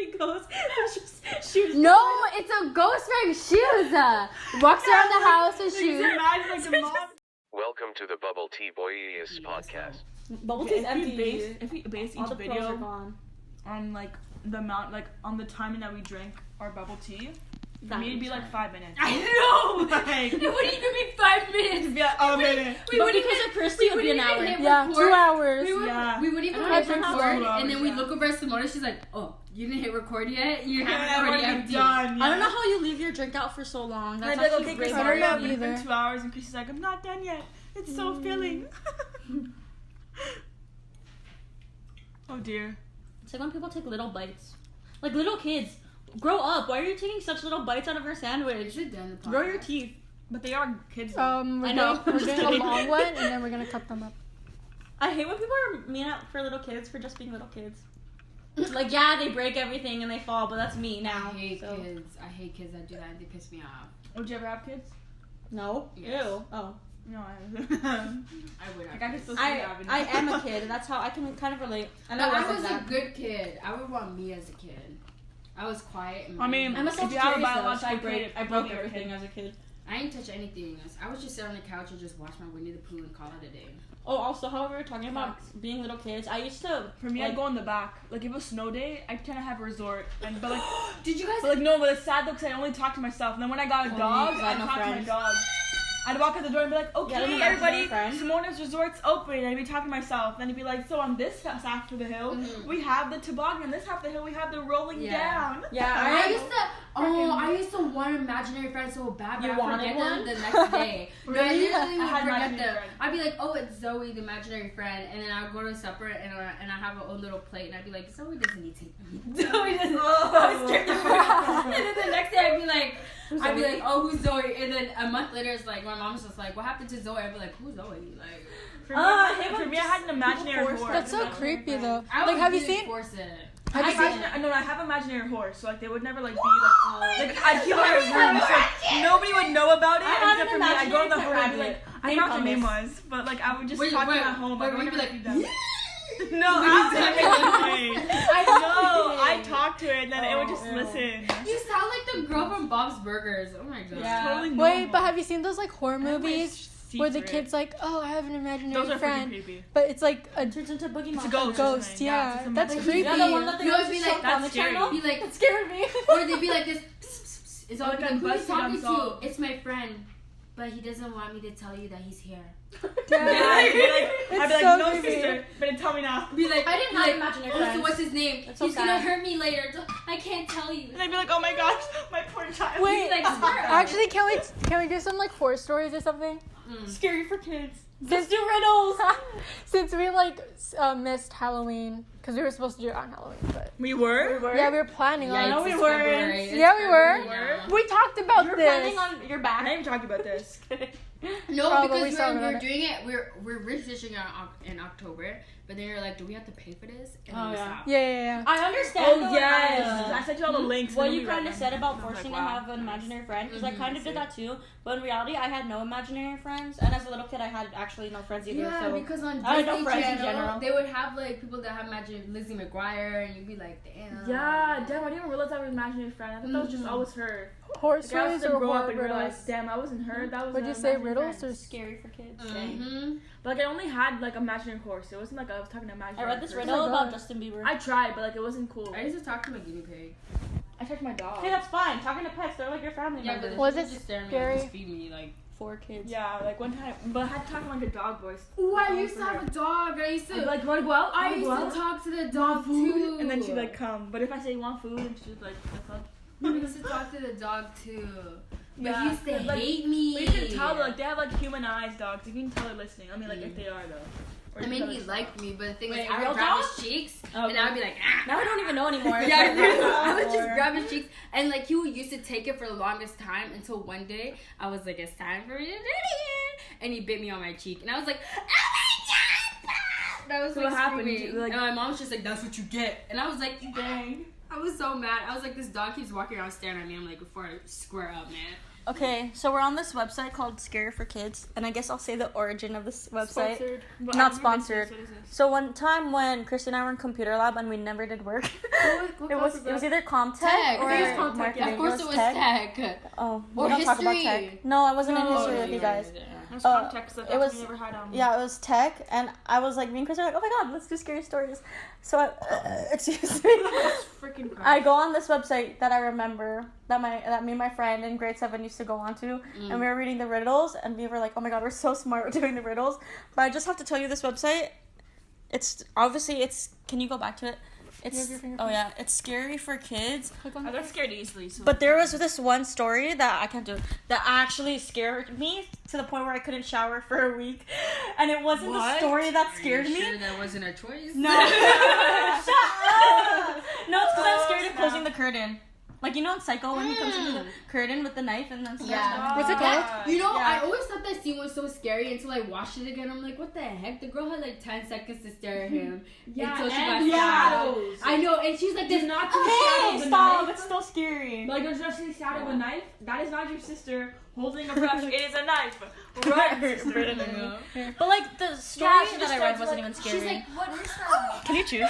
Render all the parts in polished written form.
literally goes and just shoots. No, it's a ghost wearing shoes. Walks around the house with shoes. Welcome to the Bubble Tea Boiisss podcast. Bubble tea's empty. If we base All each the pearls video are gone. on like the amount, like on the timing that we drank our bubble tea, for me it'd be like 5 minutes. I know. Like, It wouldn't even be 5 minutes. it'd be like a minute. We But wouldn't because even, of Kristy, it would be an hour. Yeah, 2 hours. We wouldn't even hit Yeah. record, 2 and then we hours, look over at Simona. She's like, "Oh, you didn't hit record yet? You haven't Yeah, already we're empty." done. I don't know how you leave your drink out for so long. That's And I'd be like, actually okay, great. Kristy, I don't hurry know up. It's either. been 2 hours, and Kristy's like, I'm not done yet. It's so filling. Oh dear. It's like when people take little bites. Like little kids. Grow up. Why are you taking such little bites out of your sandwich? Is it done? Grow your teeth. But they are kids. We're I know. We're Just doing a kidding. long one, and then we're gonna cut them up. I hate when people are mean out for little kids for just being little kids. Like, yeah, they break everything and they fall, but that's me now. I hate so. kids. I hate kids that do that. They piss me off. Would you ever have kids? No. Yes. Ew. Oh. No, I I would. Like, I could still see I having I am a kid. That's how I can kind of relate. And But I I was like a that. good kid. I would want me as a kid. I was quiet. And I mean, I'm a if you have a Sagittarius, though, so biological I broke, kid, I broke you're a everything kid. as a kid. I didn't touch anything else. I would just sit on the couch and just watch my Winnie the Pooh and call it a day. Oh, also, how we were talking about being little kids, I used to. For me, like, I'd go in the back. Like, if it was snow day, I'd kind of have a resort. But like, Did you guys? but no, but it's sad though, because I only talk to myself. And then when I got a dog, I I'd know talk to my friends. dog. I'd walk out the door and be like, Yeah, okay, I know everybody, friends. Simona's resort's open. And I'd be talking to myself. Then he'd be like, so on this half of the hill, we have the toboggan. This half of the hill, we have the rolling down. Yeah, I used to want an imaginary friend so bad, but You I wanted forget one? them the next day. No, I Really? literally I would had forget imaginary them. friend. I'd be like, oh, it's Zoe, the imaginary friend, and then I'd go to supper and I have a own little plate, and I'd be like, Zoe doesn't need to eat. Zoe doesn't. And then the next day I'd be like, oh, who's Zoe? And then a month later, it's like my mom's just like, what happened to Zoe? I'd be like, who's Zoe? Like, For me, I had an imaginary horse. That's so creepy, though. I Like, would have you really seen? force it. Have you seen? I have imaginary horse, so like they would never like be like I'd keep my room, so nobody would know about it I had except an for me. I'd go in the imaginary home and be like, rabbit. I Named forgot what her name Hummus. was, but like I would just Wait, talk to wait, them at home. wait, I would you'd be never like, feed them. No, I talked to it, and then it would just listen. You sound like the girl from Bob's Burgers. Oh my god. Yeah. Totally Wait, normal. but have you seen those like horror I have my movies where the secret. kid's like, oh, I have an Those imaginary are freaking friend, creepy. but it's like a Turns into Boogie It's a Monster. ghost. ghost. It's Yeah, a that's monster. creepy. Yeah, the one that they No, used it'd to be show like, on the that's scary. channel. Be like, That scared me. or they'd be like this. It's all Like like, on who are you BuzzFeed talking to? Unsolved. It's my friend, but he doesn't want me to tell you that he's here. Yeah. I'd be like, so no, creepy. sister, but tell me now. Be like, I didn't have imaginary oh, friends. so what's his name? That's so He's gonna sad. hurt me later. I can't tell you. And I'd be like, oh my gosh, my poor child. Wait, Like, actually, can we do some like horror stories or something? Scary for kids. Since Do riddles. since we like missed Halloween because we were supposed to do it on Halloween, but We were? yeah, we were planning on. no, it. we it's weren't. February. It's Yeah, we were. February now. We talked about You're this. planning on your I back. didn't even talk about this. No, Probably because something we're like doing it. We're registering in October, but then you're like, do we have to pay for this? And then Oh, we yeah. stopped. Yeah. I understand. Oh, though, yes. I sent you all the links. What and you then we read kind of them. said about I was forcing like, to wow. have an imaginary friend, because I kind of I did that too. But in reality, I had no imaginary friends, and as a little kid, I had actually no friends either. Yeah, so because on I had no Disney friends in Channel, general. they would have like people that have imagined Lizzie McGuire, and you'd be like, damn. Yeah, damn, I didn't even realize that was imaginary friend. I thought that was just Mhm. always her. Horror Like, I was stories to or grow up horror and realize, riddles? damn, I wasn't her. That was Would an you say imaginary riddles friend. or scary for kids. Mm-hmm. But like I only had like imaginary horse. It wasn't like I was talking to I imaginary. read this person. riddle Oh my about God. Justin Bieber. I tried, but like it wasn't cool. I used to talk to my guinea pig. I touched my dog. Okay, that's fine. Talking to pets, they're like your family Yeah, but members. Was she it would just stare at me scary? and just feed me like. 4 kids. Yeah, like one time, but I had to talk in like a dog voice. Ooh, I used to have a dog. I used I'd be to. like, wanna go out? I Wanna used go to out? talk to the dog too. And then she'd like come. But if I say you want food, and she'd like, the fuck? I used to talk to the dog too. But Yeah, he used to like, hate me. But you can tell, like they have like human eyes, dogs. You can tell they're listening. I mean, like if they are though. Or I you mean, can he tell liked me, but the thing Wait, is, I real would grab dog? his cheeks, Oh, and I would be like, ah. Now I don't even know anymore. Yeah, I would Or- just grab his cheeks, and like he would used to take it for the longest time until one day I was like, it's time for me to do it again, and he bit me on my cheek, and I was like, oh my god! That was So like what happened? screaming. You, like- and my mom was just like, that's what you get, and I was like, Dang. I was so mad. I was like, this dog keeps walking around staring at me. I'm like, before I square up, man. Okay, so we're on this website called Scary for Kids, and I guess I'll say the origin of this website. Sponsored. Not sponsored. So one time when Kristy and I were in computer lab and we never did work, it was either Comtech Tech. or I think it was Comtech, marketing. Of course it was tech. Oh, Or we don't talk about history. tech. No, I wasn't in No, history no, with no, you no, guys. There's Uh, context that it was- we never had Yeah, it was tech, and I was like, me and Chris were like, oh my god, let's do scary stories. So, excuse me. freaking I go on this website that I remember that me and my friend in grade 7 used to go on to, and we were reading the riddles, and we were like, oh my god, we're so smart with doing the riddles. But I just have to tell you, this website, can you go back to it? It's scary for kids. I got scared easily. So But there was this one story that I can't do that actually scared me to the point where I couldn't shower for a week, and it wasn't the story that scared me. Sure that wasn't a choice? No. Shut up. No, it's because I was scared of closing the curtain. Like, you know in Psycho when he comes into the curtain with the knife and then Yeah. What's it called? You know, Yeah. I always thought that scene was so scary until I watched it again. I'm like, what the heck? The girl had like 10 seconds to stare at him until she got stabbed. shadows. I know, and she's like, Did this. not see Hey, shadow of a stop! knife. It's still scary. Like, don't you see the shadow of a knife? That is not your sister holding a brush. It is a knife. Right, sister. But like the story she that just I read starts, wasn't like, even scary. She's like, what is that? Can you choose?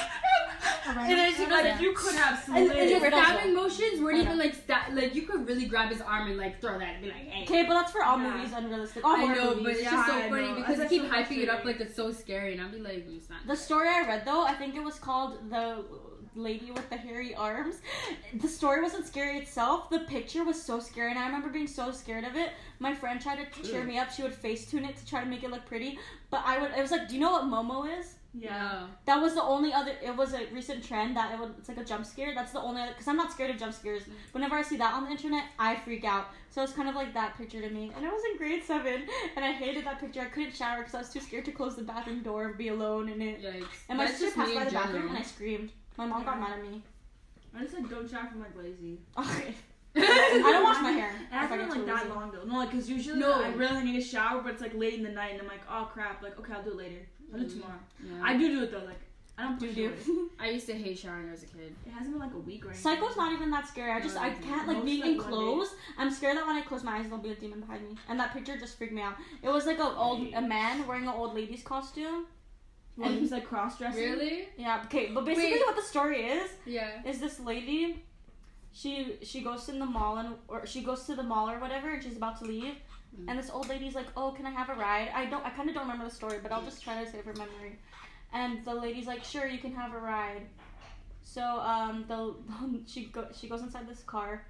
It is like you could have And slid. your riddles, stabbing motions weren't even like like you could really grab his arm and like throw that and be like, hey. Okay, but that's for all Yeah. movies unrealistic. All I horror know, movies. but it's Yeah, just so I funny know. because they That's keep so hyping it up frustrating. like it's so scary, and I'll be like, it's not. The story I read though, I think it was called The Lady with the Hairy Arms. The story wasn't scary itself. The picture was so scary, and I remember being so scared of it. My friend tried to cheer me up. She would Facetune it to try to make it look pretty, but it was like, do you know what Momo is? Yeah. That was the only other. It was a recent trend that it's like a jump scare. That's the only other, because I'm not scared of jump scares. Whenever I see that on the internet, I freak out. So it's kind of like that picture to me. And I was in grade 7, and I hated that picture. I couldn't shower because I was too scared to close the bathroom door and be alone in it. Yikes. And my That's sister just passed me by in the bathroom, general. and I screamed. My mom got mad at me. I just like don't shower if I'm like lazy. Okay. I don't wash my hair. And I if I feel get like too that lazy. long though. No, like because usually No. I really need a shower, but it's like late in the night, and I'm like, oh crap. Like okay, I'll do it later. I'll do it tomorrow. Yeah. I do it though. Like I don't push You it. do. I used to hate showering as a kid. It hasn't been like a week right Psycho's not even that scary. I can't, like, Most being like in one clothes. I'm scared that when I close my eyes, there'll be a demon behind me. And that picture just freaked me out. It was like a man wearing an old lady's costume. And he's like cross dressing. Really? Yeah, okay, but basically Wait. what the story Yeah. is this lady, she goes in the mall, or she goes to the mall or whatever, and she's about to leave. And this old lady's like, oh, can I have a ride? I kind of don't remember the story, but I'll just try to save her memory. And the lady's like, sure, you can have a ride. So she goes inside this car,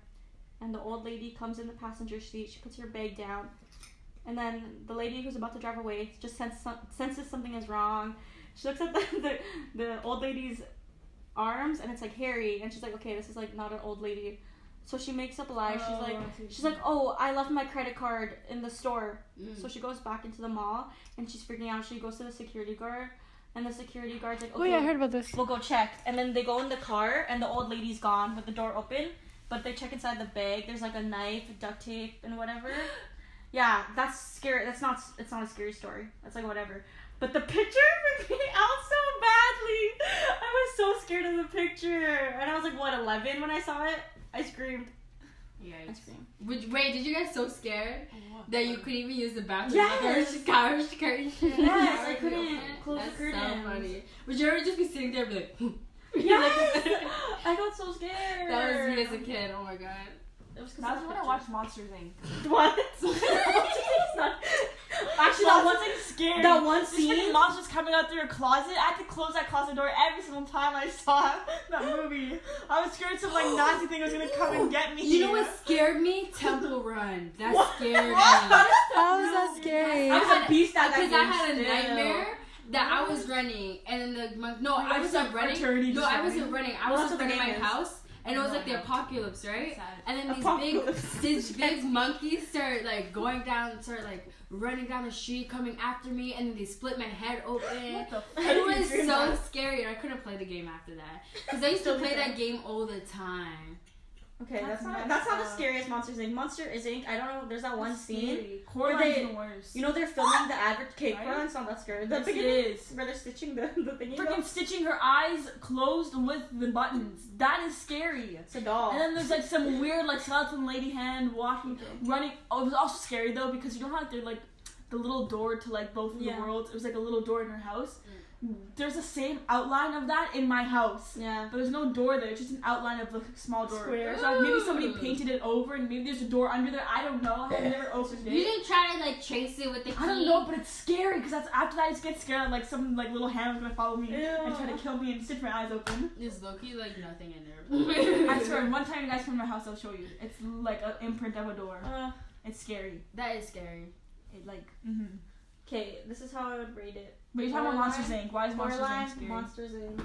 and the old lady comes in the passenger seat. She puts her bag down, and then the lady who's about to drive away just senses something is wrong. She looks at the old lady's arms, and it's like hairy, and she's like, okay, this is like not an old lady. So she makes up a lie. She's like, oh, I left my credit card in the store. So she goes back into the mall, and she's freaking out. She goes to the security guard, and the security guard's like, okay, Oh yeah, I heard about this. we'll go check. And then they go in the car, and the old lady's gone with the door open, but they check inside the bag. There's like a knife, duct tape, and whatever. Yeah, that's scary. It's not a scary story. That's like whatever. But the picture freaked me out so badly. I was so scared of the picture. And I was like, what, 11 when I saw it? I screamed. I Yikes. screamed. Wait, did you get so scared that you couldn't even use the bathroom? Yes. Curtains. Yes, I couldn't close That's the curtains. so funny. Would you ever just be sitting there and be like, Yes! I got so scared. that was me as a kid. Oh my god. It was 'cause That's of when the I watched Monster Thing. picture. What? Actually, that wasn't scary. That one This freaking scene. monster's coming out through a closet. I had to close that closet door every single time I saw that movie. I was scared some like nasty thing was gonna come and get me. You know what scared me? Temple Run. That scared me. How is that scary? I was a beast at that Because game I had a still. nightmare that I was running, and then the monk. No, I wasn't fraternity running. No, just I wasn't running. I Well, was that's in what front the of my game is. house, and it was like the apocalypse, right? And then Apocalypse. these big monkeys start like running down the street, coming after me, and then they split my head open. What the fuck? It was You dreamed so that? scary, and I couldn't play the game after that because I used to play that game all the time. Okay, that's not the scariest Monsters Inc. Monsters Inc. I don't know. There's that one scene where Coraline's the worst. you know, they're filming the advert. Okay, Right? Coraline's not that scary. Yes, The it is. where they're stitching the thingy. Freaking stitching her eyes closed with the buttons. That is scary. It's a doll. And then there's like some weird like skeleton lady hand walking, running. Oh, it was also scary though because you know how like, they're like the little door to like both of the worlds. It was like a little door in her house. There's the same outline of that in my house. Yeah. But there's no door there. It's just an outline of the small door. Square. So maybe somebody painted it over and maybe there's a door under there. I don't know. I've never opened You it. didn't try to like chase it with the key. I don't know, but it's scary because that's after that I just get scared like some like little hand was gonna follow me Ew. and try to kill me and stitch my eyes open. There's low-key like nothing in there. I swear, one time you guys come to my house, I'll show you. It's like an imprint of a door. It's scary. That is scary. It like. Okay, this is how I would rate it. But you're talking about Monsters Inc. Why is Monsters Inc. Coraline, scary? Monsters Inc.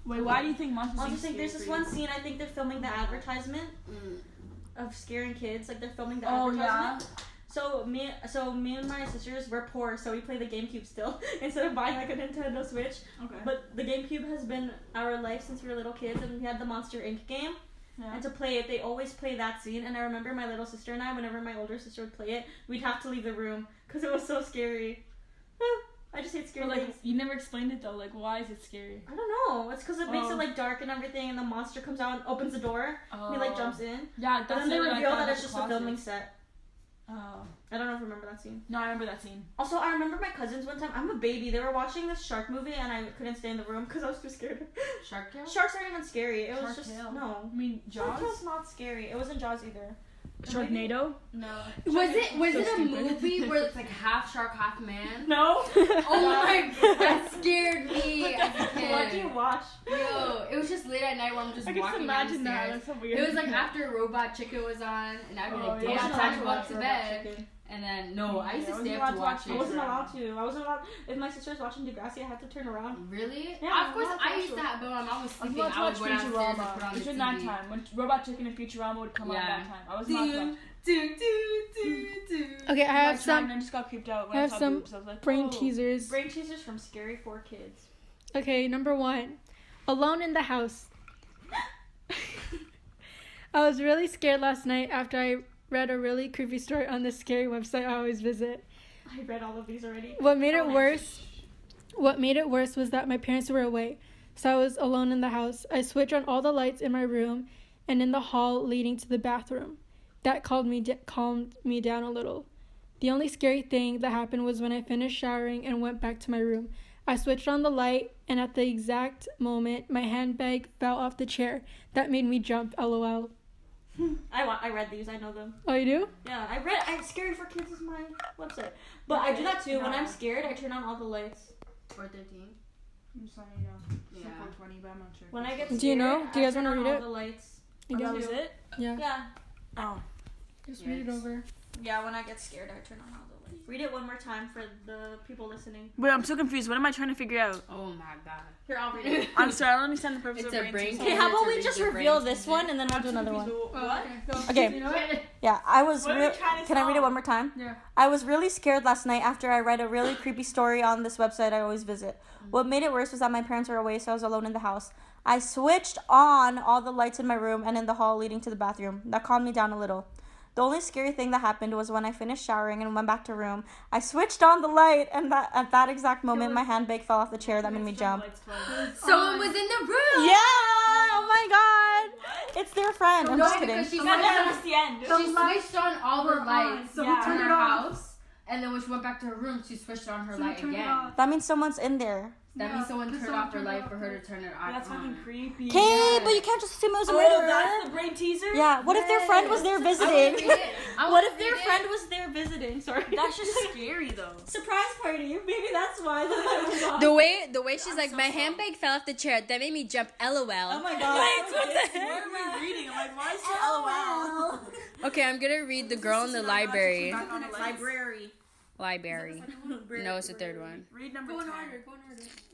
Wait, why do you think Monsters Inc. Monsters Inc. There's this scary? one scene. I think they're filming the advertisement of scaring kids. Like they're filming the Oh, yeah? advertisement. So me and my sisters were poor, so we play the GameCube still instead of buying like a Nintendo Switch. Okay. But the GameCube has been our life since we were little kids, and we had the Monster Inc. game. Yeah. And to play it, they always play that scene. And I remember my little sister and I, whenever my older sister would play it, we'd have to leave the room because it was so scary. I just hate scary But like, things. you never explained it though. Like, why is it scary? I don't know. It's because it makes it like dark and everything, and the monster comes out and opens the door. And he like jumps in. Yeah, But that's then they literally reveal like that the it's just a closet. filming set. Oh. I don't know if you remember that scene. No, I remember that scene. Also, I remember my cousins one time. I'm a baby. They were watching this shark movie, and I couldn't stay in the room because I was too scared. Shark Tale? Sharks aren't even scary. It was Shark just Tale. no. I mean, Shark Jaws? Tale's not scary. It wasn't Jaws either. Sharknado? No. Was it So a stupid. movie where it's like half shark, half man? No. Oh my god, that scared me as a What do you kid. watch? Yo, it was just late at night where I'm just I can just walking imagine that. downstairs. That's so weird. It was like after Robot Chicken was on, and I'd be like, Oh, damn, yeah. time to go up to Robot bed. Chicken. And then, no, I used to Yeah, stay I up to wasn't watch allowed it. I wasn't allowed to. I wasn't allowed. If my sister was watching Degrassi, I had to turn around. Really? Yeah, of course, I'm allowed to I watch used it. that, but when mom was I was sleeping, allowed to I would watch go downstairs and put on Futurama. the It's at TV. nighttime. When Robot Chicken and Futurama would come on at that time. I was not allowed. Okay, I have And I some just got creeped out when I I have saw some boobs. I was like, brain oh. teasers. Brain teasers from Scary for Kids. Okay, number 1. Alone in the house. I was really scared last night after I read a really creepy story on this scary website I always visit. I read all of these already. What made it Oh, worse was that my parents were away, so I was alone in the house. I switched on all the lights in my room and in the hall leading to the bathroom. That calmed me down a little. The only scary thing that happened was when I finished showering and went back to my room. I switched on the light, and at the exact moment, my handbag fell off the chair. That made me jump, LOL. I read these. I know them. Oh, you do? Yeah, I Scary for Kids is my website. But I do that too. When I'm scared, I turn on all the lights. Or 13. I'm just letting you know. It's Yeah. 420, but I'm not sure. When I get Do you scared, know? Do you guys I turn wanna on read all it? the lights. You that do? was it? Yeah. Yeah. Oh. Just read it over. Yeah, when I get scared, I turn on all the lights. Read it one more time for the people listening. Wait, I'm so confused. What am I trying to figure out? Oh my god. Here, I'll read it. I'm sorry, I don't understand the purpose It's of a brain teaser. Okay, teaser. how about to we read just the reveal brain this teaser. one and then we'll do another one. What? Okay. You know what? Yeah, I was. What are we trying to Can I read it solve? one more time? Yeah. I was really scared last night after I read a really creepy story on this website I always visit. What made it worse was that my parents were away, so I was alone in the house. I switched on all the lights in my room and in the hall leading to the bathroom. That calmed me down a little. The only scary thing that happened was when I finished showering and went back to room. I switched on the light, and at that exact moment, my handbag fell off the chair. That made me jump. Someone was in the room! Yeah! Oh my god! It's their friend. I'm No, just kidding. because she the end. She switched on all the lights so in we turned her it off. house, and then when she went back to her room, she switched on her light again. That means someone's in there. That means someone turned off her light for her to turn it on. That's fucking creepy. Okay, but you can't just assume it was a Oh, murderer. that's the brain teaser? Yeah, what if their friend was there visiting? I What if their friend was there visiting? Sorry. That's just scary though. surprise party. Maybe that's why. The way she's like, my handbag fell off the chair. That made me jump. LOL. Oh my god. What are we reading? I'm like, why is it LOL? Okay, I'm gonna read The Girl in the Library. Library. Library. No, it's the third one. Read number 10.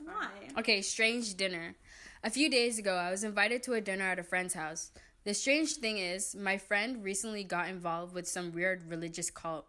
Why? Okay, strange dinner. A few days ago, I was invited to a dinner at a friend's house. The strange thing is, my friend recently got involved with some weird religious cult.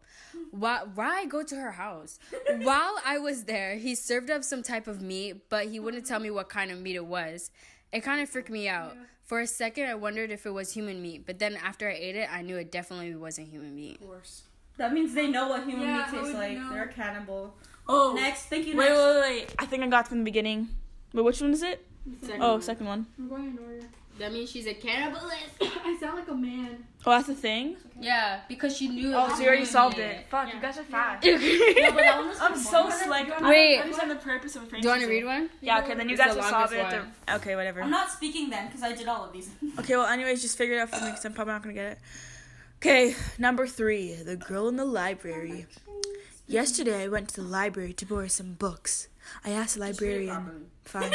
Why I go to her house? While I was there, he served up some type of meat, but he wouldn't tell me what kind of meat it was. It kind of freaked me out. For a second, I wondered if it was human meat, but then after I ate it, I knew it definitely wasn't human meat. Of course. That means they know what human Yeah, meat how tastes would like. you know? They're a cannibal. Oh. Next, thank you. Wait, Next. wait. I think I got from the beginning. Wait, which one is it? Second one. I'm going in order. That means she's a cannibalist. I sound like a man. Oh, that's the thing? Yeah, because she knew. Oh, so you already human solved meat. it. Fuck, you guys are fast. No, but that one was I'm so slick. Wait. I understand the purpose of a Do you want to read one? one? Yeah, okay, then you It's guys the will solve longest it. one. Okay, whatever. I'm not speaking then because I did all of these. Okay, well, anyways, just figure it out for me because I'm probably not going to get it. Okay, number 3, the girl in the library. Yesterday, I went to the library to borrow some books. I asked the librarian. Fine.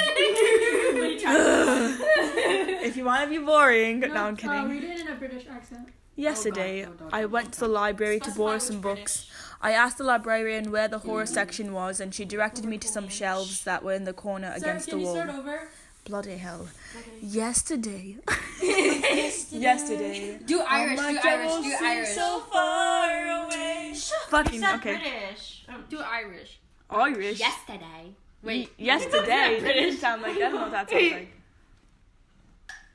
If you want to be boring. No, I'm kidding. Read it in a British accent. Yesterday, I went to the library to borrow some books. I asked the librarian where the horror section was, and she directed me to some shelves that were in the corner against the wall. Over? Bloody hell. Yesterday. Yesterday. Do Irish. Do Irish. Do Irish. So far away. Fucking, okay. British. Do Irish. Irish. Yesterday. Wait. Yesterday. That didn't sound like, I don't know what that sounds like.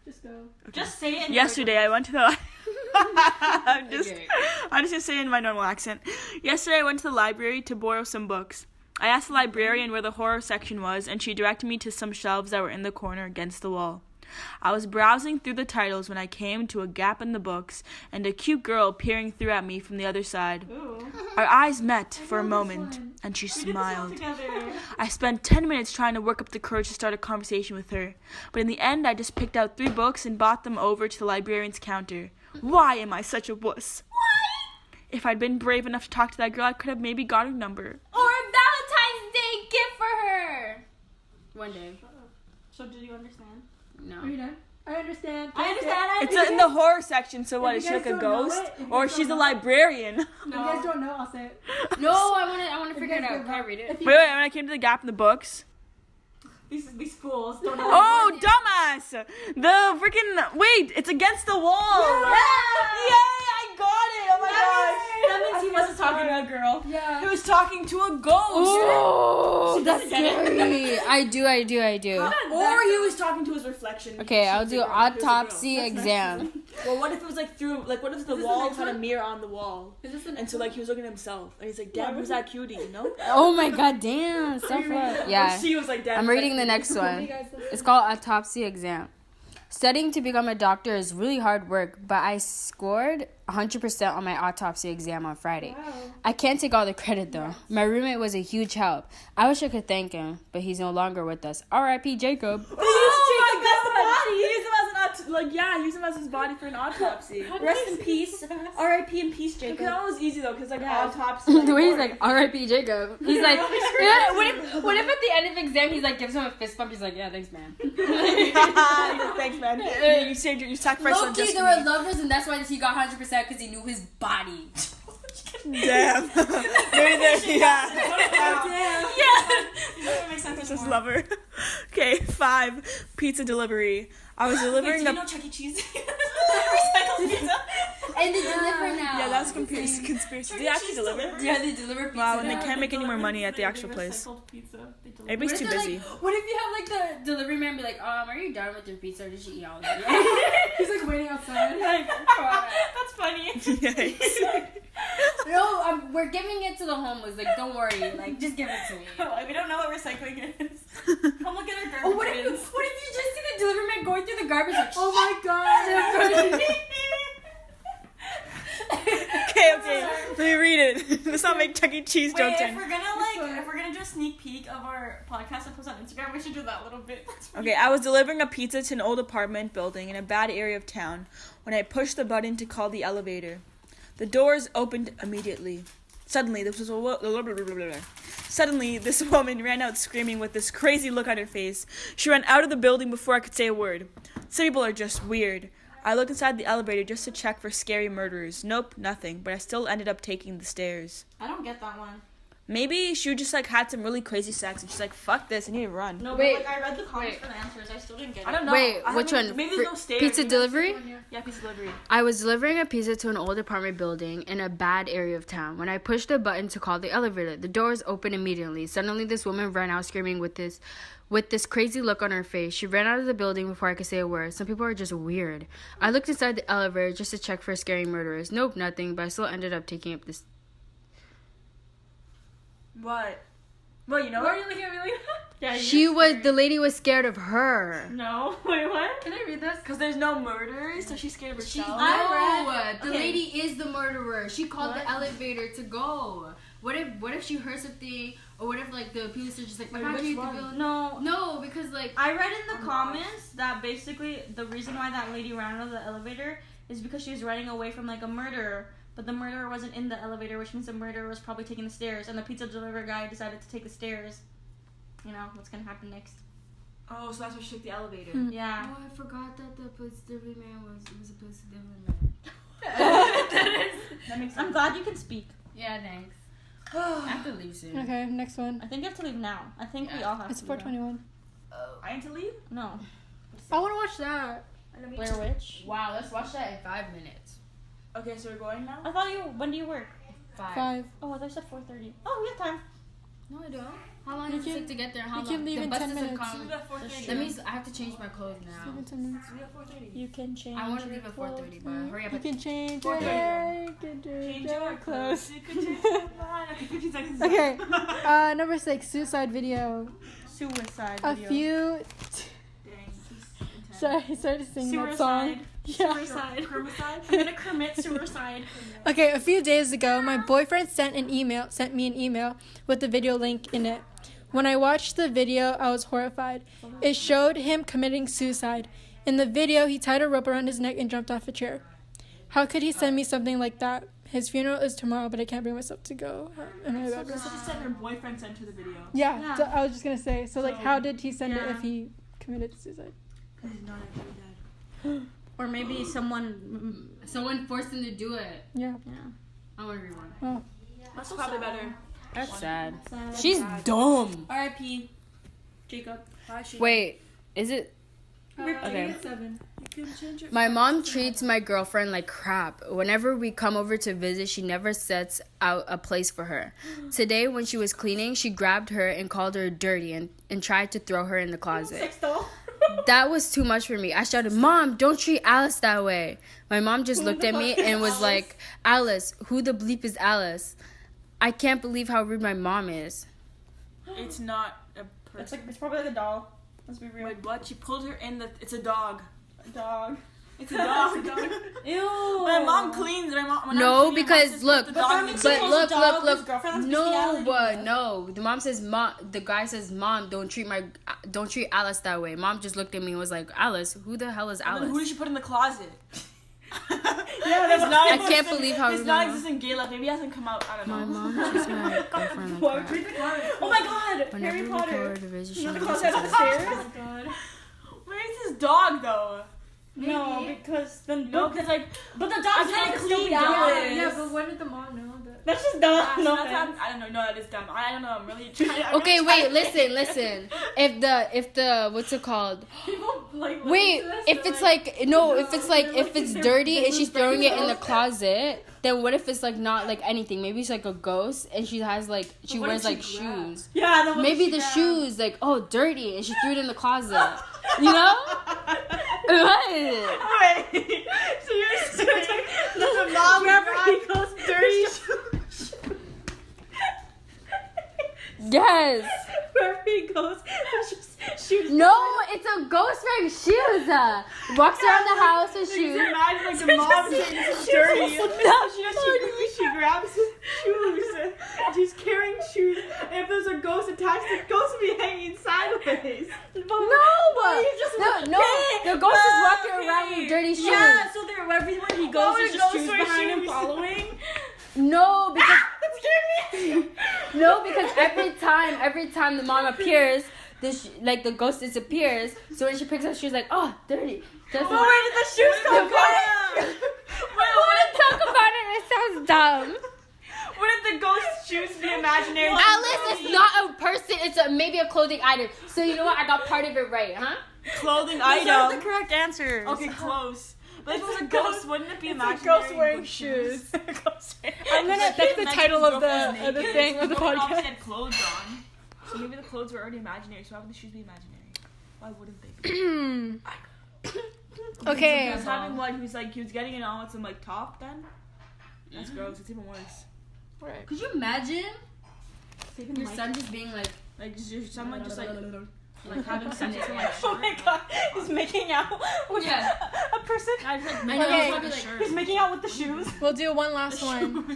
Just go. Just say it. Yesterday, I went to the... I'm just Okay. going to say it in my normal accent. Yesterday, I went to the library to borrow some books. I asked the librarian where the horror section was, and she directed me to some shelves that were in the corner against the wall. I was browsing through the titles when I came to a gap in the books, and a cute girl peering through at me from the other side. Ooh. Our eyes met for a this moment, one. and she We did this all smiled. together. I spent 10 minutes trying to work up the courage to start a conversation with her, but in the end, I just picked out 3 books and bought them over to the librarian's counter. Why am I such a wuss? If I'd been brave enough to talk to that girl, I could have maybe got her number. Or a Valentine's Day gift for her. One day. So did you understand? No. Are you done? I understand. I understand. It's in the horror section, so what, If is you she guys like a don't know ghost? it, if you Or guys she's a don't know it. librarian? If you guys don't know, I'll say it. No, I want to If figure you it guys out. give Can I up- read if it? you- Wait, when I came to the gap in the books. These fools don't know. Oh, dumbass! The freaking... Wait, it's against the wall! Yeah! Yay, I got it! Oh my gosh! That means he wasn't talking to a girl. He Yeah. was talking to a ghost! Oh, She that's doesn't get it. scary. I do. Or he was talking to his reflection. Okay, I'll do He was a girl. autopsy exam. Well, what if it was like through, like, what if the wall had a mirror on the wall? And so, like, he was looking at himself. And he's like, damn, who's that cutie, you know? Oh my god, damn. So fun. Yeah. Or she was like, damn. I'm who's reading the that next You one. guys listen. It's called autopsy exam. Studying to become a doctor is really hard work, but I scored 100% on my autopsy exam on Friday. Wow. I can't take all the credit though. My roommate was a huge help. I wish I could thank him, but he's no longer with us. R.I.P. Jacob. Use him as his body for an autopsy. Rest in peace. R.I.P. in peace, Okay, Jacob. that was easy though, because like Yeah. autopsy. The way he's like, R.I.P. Jacob. He's like, yeah, what if at the end of the exam he's like, gives him a fist bump? He's like, yeah, thanks, man. Thanks, man. You saved your, you sacrificed Low your key, just they for were me. lovers, and that's why he got 100% because he knew his body. Damn. Maybe there, yeah. That makes sense Just anymore. lover. Okay, 5. Pizza delivery. I was Wait, delivering do you a... know Chuck E. Cheese? Recycled pizza. And they deliver now. Yeah, that's conspiracy. They actually deliver? Yeah, they deliver pizza. Wow, and they now. can't make any more money at the actual place. Recycled pizza. They deliver. Everybody's What too if they're busy. like- what if you have like the delivery man be like, are you done with your pizza or did you eat all of it? He's like waiting outside. That's funny. Yikes. No, we're giving it to the homeless. Like, don't worry. Like, just give it to me. We don't know what recycling is. Come look at our garbage Oh, what if you bins. just see the delivery man going through the garbage like, Oh my god. Okay. Let me read it. Let's not make Chuck E. Cheese Wait, jokes if in. we're gonna do a sneak peek of our podcast and post on Instagram, we should do that little bit. Okay, I was delivering a pizza to an old apartment building in a bad area of town when I pushed the button to call the elevator. The doors opened immediately. Suddenly, this woman ran out screaming with this crazy look on her face. She ran out of the building before I could say a word. Some people are just weird. I looked inside the elevator just to check for scary murderers. Nope, nothing, but I still ended up taking the stairs. I don't get that one. maybe she just like had some really crazy sex and she's like, fuck this, I need to run. No, Wait, but like I read the comments wait. for the answers. I still didn't get it. I don't know. Wait, I which haven't- one? Maybe there's no stairs. Pizza Maybe that's- delivery? Yeah, pizza delivery. I was delivering a pizza to an old apartment building in a bad area of town. When I pushed the button to call the elevator, the doors opened immediately. Suddenly, this woman ran out screaming with this crazy look on her face. She ran out of the building before I could say a word. Some people are just weird. I looked inside the elevator just to check for scary murderers. Nope, nothing, but I still ended up taking up this. What? Well, you know Why what? are you looking at me like that? Yeah, The lady was scared of her. No. Wait, what? Can I read this? Because there's no murders, so she's scared of herself. The okay. lady is the murderer. She called What? the elevator to go. What if she heard something, or what if like the police are just like, evacuate the building? No. No, because like I read in the comments that basically the reason why that lady ran out of the elevator is because she was running away from like a murderer. But the murderer wasn't in the elevator, which means the murderer was probably taking the stairs, and the pizza delivery guy decided to take the stairs. You know what's gonna happen next? Oh, so that's why she took the elevator. Yeah. oh, I forgot that the police delivery man was a police delivery man. That makes sense. I'm glad you can speak. Yeah, thanks. I have to leave soon. Okay, next one. I think you have to leave now. I think we all have It's to leave now. 4:21. I need to leave? No. I want to watch that. Blair Witch? Wow, let's watch that in 5 minutes. Okay, so we're going now? I thought when do you work? 5. Oh, I thought you said 4:30. Oh, we have time. No, I don't. How long You does it can- take to get there? How you long? can leave the in bus 10 doesn't minutes. come. We got 4:30. That means I have to change my clothes now. 10 minutes. We got 4:30. You can change. I want to your leave at clothes. 4:30, but hurry up. You can change 4:30. your hair. You can Change change your clothes. You can change your mind. Okay, 15 seconds. Okay, number 6, suicide video. Suicide A video. few. Dang, this is intense. Sorry, I started singing that song. Suicide. Yeah. Suicide. Kermicide? I'm gonna commit suicide. Okay, a few days ago, my boyfriend sent me an email with the video link in it. When I watched the video, I was horrified. It showed him committing suicide. In the video, he tied a rope around his neck and jumped off a chair. How could he send me something like that? His funeral is tomorrow, but I can't bring myself to go. Am I bad? She said her boyfriend sent her the video. Yeah, Yeah. so I was just gonna say. So, like, how did he send it Yeah. if he committed suicide? Because he's not actually dead. Or maybe someone. Someone forced him to do it. Yeah. Yeah. I want to read one. That's probably better. That's sad. Sad. She's dumb. R.I.P. Jacob. Wait, is it? Okay. My mom treats my girlfriend like crap. Whenever we come over to visit, she never sets out a place for her. Today, when she was cleaning, she grabbed her and called her dirty and tried to throw her in the closet. Sex doll. That was too much for me. I shouted, "Mom, don't treat Alice that way." My mom just looked at me and was like, "Alice, who the bleep is Alice?" I can't believe how rude my mom is. It's not a person. It's probably like a doll. Let's be real. Wait, what? She pulled her in the. It's a dog. A dog. It's a dog. Ew. My mom cleans. When No, I'm cleaning, my mom because says, look, put but the dog in means the she toilet. pulls the dog with his look. girlfriend. That's No, bestiality. no. The mom says, the guy says, "Mom, don't treat Alice that way." Mom just looked at me and was like, "Alice, who the hell is And then who did Alice?" she put in the closet? Yeah, It's not I can't believe how It's rude not my mom- existent gay life. Maybe it hasn't come out. I don't know. My mom treats my girlfriend like crap. Oh my god. Whenever Harry we go over Potter. to visit, she You know the never closet sets upstairs? out a Oh my god. Where is this dog though? No, because then No, because like but the I'm dog's trying trying to to clean clean down. Yeah, but when did the mom know that? That's just dumb. No, I don't know. No, that is dumb. I don't know. I'm really trying. I'm Okay, really wait, trying- listen. If the what's it called? people like Wait, if it's like if it's dirty and she's throwing it in the closet, then what if it's like not like anything? Maybe it's like a ghost and she has like she what wears if she like grabbed? shoes. yeah, then what Maybe did the she shoes like dirty and she threw it in the closet. You know? What? Wait. So you're saying that the mom Wherever he grabbed goes, dirty shoes. Yes. Wherever he goes, there's just shoes. No, it's a ghost wearing shoes. Walks around the house with Just shoes. imagine like the mom saying this is dirty. She grabs his shoes. And she's carrying shoes. And if there's a ghost attached, the ghost will be hanging sideways. No, the ghost is walking around with dirty shoes. Yeah, so there everywhere he goes, would there's a just ghost shoes wear behind him shoes? following. No, because That scared me. no, because every time the mom appears, like the ghost disappears. So when she picks up, she's like, "Oh, dirty." That's But where did the shoes come from? I want to talk about it. It sounds dumb. What if the ghost shoes be imaginary. Alice is not a person. It's maybe a clothing item. So you know what? I got part of it right, huh? Clothing Those item. are the correct answers. Okay, close. But if it was a ghost, wouldn't it be It's imaginary? a ghost wearing shoes. I'm gonna. That's the title of the thing of the Obviously podcast. had clothes on. So maybe the clothes were already imaginary. So why would the shoes be imaginary? Why wouldn't they be? Okay. He was having one. He was getting it on with some like top. Then that's gross. It's even worse. Right. Could you imagine Even your Mike. son just being like, Someone just like having sex with like Oh my god, he's making out with Yeah. a person. I know, Okay. probably like, He's making out with the shoes. We'll do one last one.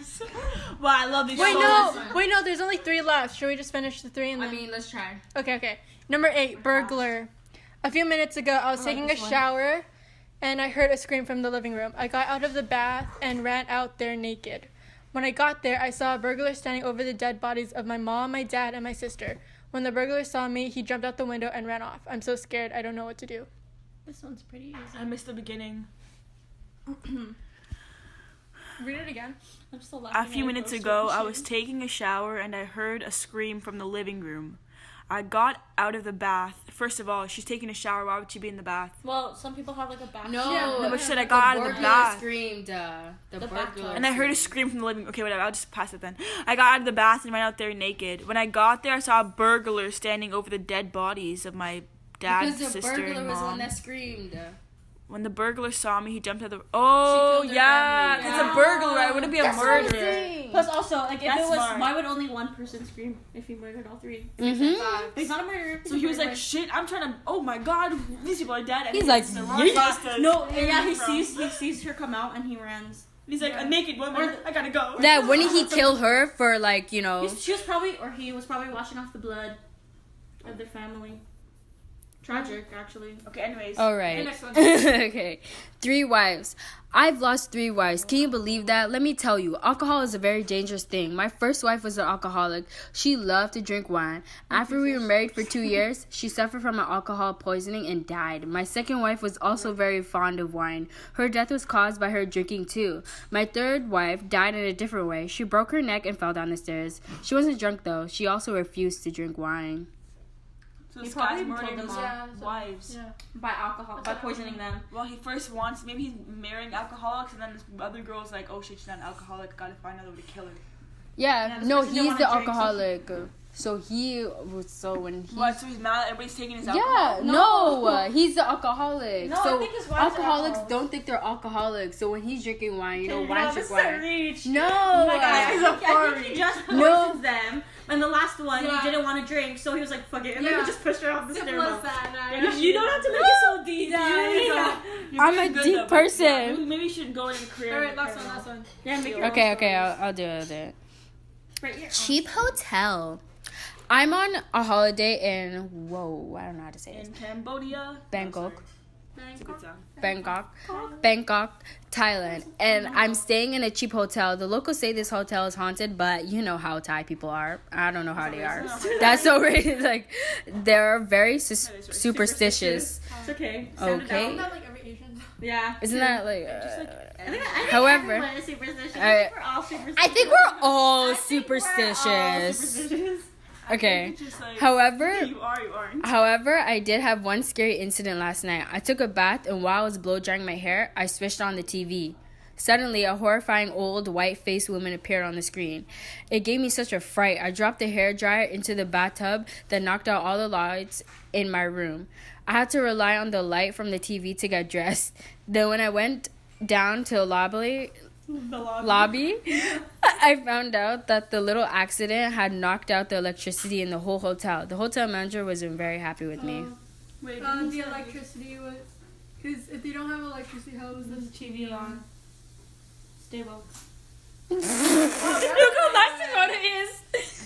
Wow, I love these. Wait, shows. no. There's only 3 left. Should we just finish the 3 and I then? mean, let's try. Okay. Number 8, burglar. A few minutes ago, I was taking a shower, and I heard a scream from the living room. I got out of the bath and ran out there naked. When I got there, I saw a burglar standing over the dead bodies of my mom, my dad, and my sister. When the burglar saw me, he jumped out the window and ran off. I'm so scared. I don't know what to do. This one's pretty easy. I missed the beginning. Read it again. I'm still A laughing. few at minutes ghost ago, with I shoes. was taking a shower and I heard a scream from the living room. I got out of the bath. First of all, she's taking a shower. Why would she be in the bath? Well, some people have like a bath. No, No, but she said I got out of the bath. Screamed, the bathtub. burglar. And I heard a scream from the living room. Okay, whatever. I'll just pass it then. I got out of the bath and ran out there naked. When I got there, I saw a burglar standing over the dead bodies of my dad, because the sister, burglar and was the one mom. that screamed. When the burglar saw me, he jumped out the. Oh, killed her yeah. family. It's a burglar. Right? Wouldn't it be a murderer? Plus, also, like, if That's it was, smart. why would only one person scream if he murdered all 3? Mm-hmm. But he's not a murderer. So he was like, shit, I'm trying to. Oh my god, these people are dead. And He's like, it's the wrong yeet. bastard. no, yeah, he From- sees her come out and he runs. He's like, a naked woman. I gotta go. That wouldn't he kill her for like, you know? She was probably, or he was probably washing off the blood of their family. Tragic, actually. Okay, anyways. All right. next one. Okay. 3 wives. I've lost 3 wives. Can you believe that? Let me tell you, alcohol is a very dangerous thing. My first wife was an alcoholic. She loved to drink wine. After we were married for 2 years, she suffered from an alcohol poisoning and died. My second wife was also very fond of wine. Her death was caused by her drinking too. My third wife died in a different way. She broke her neck and fell down the stairs. She wasn't drunk though. She also refused to drink wine. So He this guy's probably murdering killed his them all. wives. Yeah. By alcohol, by poisoning them. Well, he first wants, maybe he's marrying alcoholics, and then this other girl's like, oh shit, she's not an alcoholic, gotta find another way to kill her. Yeah, this no, person didn't he's wanna the drink, so alcoholic. So when he What, so he's mad that everybody's taking his Yeah, alcohol? no, he's the alcoholic. No, so I think his wives are alcoholics alcoholics. don't think they're alcoholics. So when he's drinking wine, you know, No, wine this drink is a wine. reach. No, I think he just poisons No. them. And the last one, Yeah. he didn't want to drink, so he was like, fuck it. And then Yeah. he just pushed her off the Simple stairwell. as that. Yeah, you don't have to make it so deep. You're I'm doing a good, deep though, but person. Maybe you should go into a career. Alright, in last the one, paranormal. last one. Yeah, make your Okay, own okay, stories. I'll do it. Right here. Cheap hotel. I'm on a holiday in I don't know how to say this. In Cambodia. Bangkok. It's a good sound. Bangkok, Thailand, and I'm staying in a cheap hotel. The locals say this hotel is haunted, but you know how Thai people are. I don't know how they are. That's so racist. Like they're very superstitious. It's okay. Okay, Isn't that like every Asian? Yeah. isn't that like? I think However- everyone is superstitious. I- We're all superstitious. I think we're all We're all superstitious. superstitious. Okay. It's just like, However, you are, you aren't. However, I did have one scary incident last night. I took a bath, and while I was blow drying my hair, I switched on the TV. Suddenly, a horrifying old white-faced woman appeared on the screen. It gave me such a fright. I dropped the hairdryer into the bathtub that knocked out all the lights in my room. I had to rely on the light from the TV to get dressed. Then when I went down to the lobby, I found out that the little accident had knocked out the electricity in the whole hotel. The hotel manager wasn't very happy with me. Wait, The electricity was. Because if you don't have electricity, how was this TV on? Stay woke. Look how nice Simona is.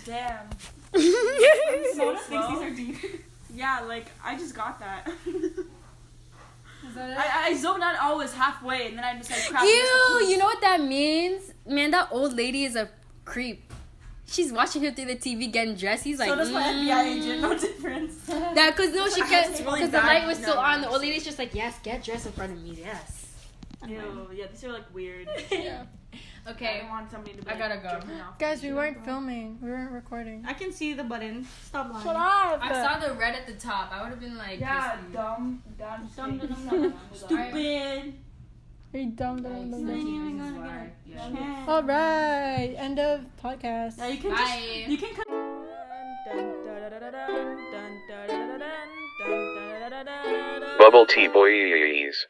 damn. Simona thinks these are deep. Yeah, like, I just got that. Is that it? I zoned out always halfway, and then I just like, crap. Ew, you know what that means? Man, that old lady is a creep. She's watching her through the TV getting dressed. He's like, So does my FBI agent. No difference. That, cause no, she can't, It's really because the bad. light was still No, on. The old lady's just like, yes, get dressed in front of me, yes. Ew, yeah, these are like weird. Yeah. I Okay. don't want somebody to be I gotta go. jerking off Guys, to we you. weren't filming. We weren't recording. I can see the button. Stop lying. Shut up. I saw the red at the top. I would have been like, Yeah, Kristy. dumb. Stupid. Are you dumb? Like, dumb, dumb, Not dumb? even this is gonna why. get Yeah. Yeah. All right. End of podcast. Yeah, you can Bye. just you can cut. Bubble tea boys.